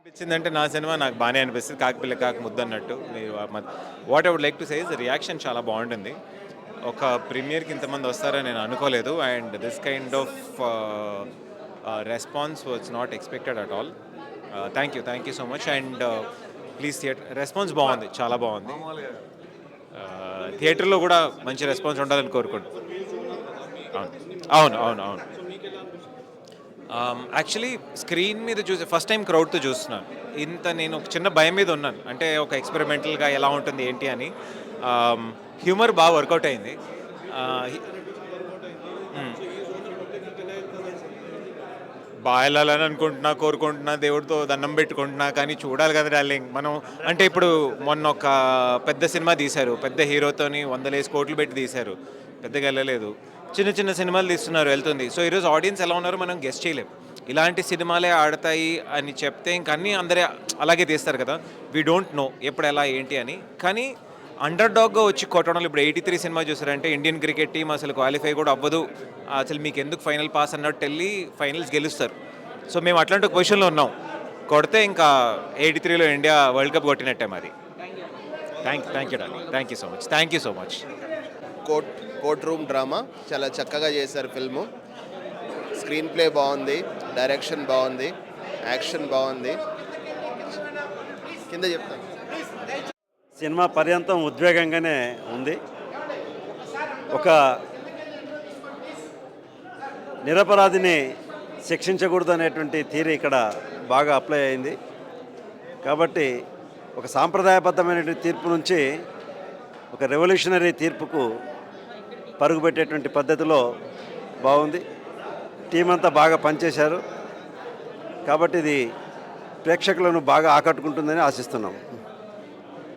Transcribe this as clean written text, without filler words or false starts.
అనిపించిందంటే నా సినిమా నాకు బాగానే అనిపిస్తుంది. 'కాకిపిల్ల కాకి ముద్దు' అన్నట్టు. మీరు what I would like to say is reaction చాలా బాగుంటుంది. ఒక ప్రీమియర్‌కి ఇంతమంది వస్తారని నేను అనుకోలేదు. And this kind of response was not expected at all. Thank you so much. And please response బాగుంది. చాలా బాగుంది. థియేటర్‌లో కూడా మంచి రెస్పాన్స్ ఉండాలని కోరుకుంటున్నాను. అవును. అవును. అవును. అవును. యాక్చువల్లీ స్క్రీన్ మీద చూసి ఫస్ట్ టైం క్రౌడ్‌తో చూస్తున్నాను. నేను ఒక చిన్న భయం మీద ఉన్నాను. అంటే ఒక ఎక్స్‌పెరిమెంటల్‌గా ఎలా ఉంటుంది ఏంటి అని. హ్యూమర్ బాగా వర్కౌట్ అయింది. ఆహ్, హి హ్మ్. వెళ్ళాలని అనుకుంటున్నా, కోరుకుంటున్నా, దేవుడితో దండం పెట్టుకుంటున్నా. కానీ చూడాలి కదా డార్లింగ్. మనం అంటే ఇప్పుడు మొన్న ఒక పెద్ద సినిమా తీశారు. పెద్ద హీరోతోని వందలేసి కోట్లు పెట్టి తీశారు. పెద్దగా ఎళ్ళలేదు. చిన్న చిన్న సినిమాలు తీస్తున్నారు వెళ్తుంది. సో ఈరోజు ఆడియన్స్ ఎలా ఉన్నారో మనం గెస్ చేయలేం. ఇలాంటి సినిమాలే ఆడతాయి అని చెప్తే ఇంక అన్నీ అందరే అలాగే తీస్తారు కదా! వి డోంట్ నో ఎప్పుడు ఎలా ఏంటి అని. కానీ అండర్ డాగ్‌గా వచ్చి కొట్టడంలో ఇప్పుడు 83 సినిమా చూసారంటే ఇండియన్ క్రికెట్ టీమ్ అసలు క్వాలిఫై కూడా అవ్వదు. అసలు మీకెందుకు ఫైనల్ పాస్ అన్నట్టెళ్ళి ఫైనల్స్ గెలుస్తారు. సో మేము అట్లాంటి ఒక పొజిషన్‌లో ఉన్నాం. కొడితే ఇంకా 83లో ఇండియా వరల్డ్ కప్ కొట్టినట్టే మరి. Thank you darling. Thank you so much. Court court room drama చాలా చక్కగా చేశారు ఫిల్ము. స్క్రీన్ ప్లే బాగుంది, డైరెక్షన్ బాగుంది, యాక్షన్ బాగుంది. కింద చెప్తాను. సినిమా పర్యంతం ఉద్వేగంగానే ఉంది. ఒక నిరపరాధిని శిక్షించకూడదు అనేటువంటి థియరీ ఇక్కడ బాగా అప్లై అయింది. కాబట్టి ఒక సాంప్రదాయబద్ధమైనటువంటి తీర్పు నుంచి ఒక రెవల్యూషనరీ తీర్పుకు పరుగుపెట్టేటువంటి పద్ధతిలో బాగుంది. టీం అంతా బాగా పనిచేశారు. కాబట్టి ఇది ప్రేక్షకులను బాగా ఆకట్టుకుంటుందని ఆశిస్తున్నాం.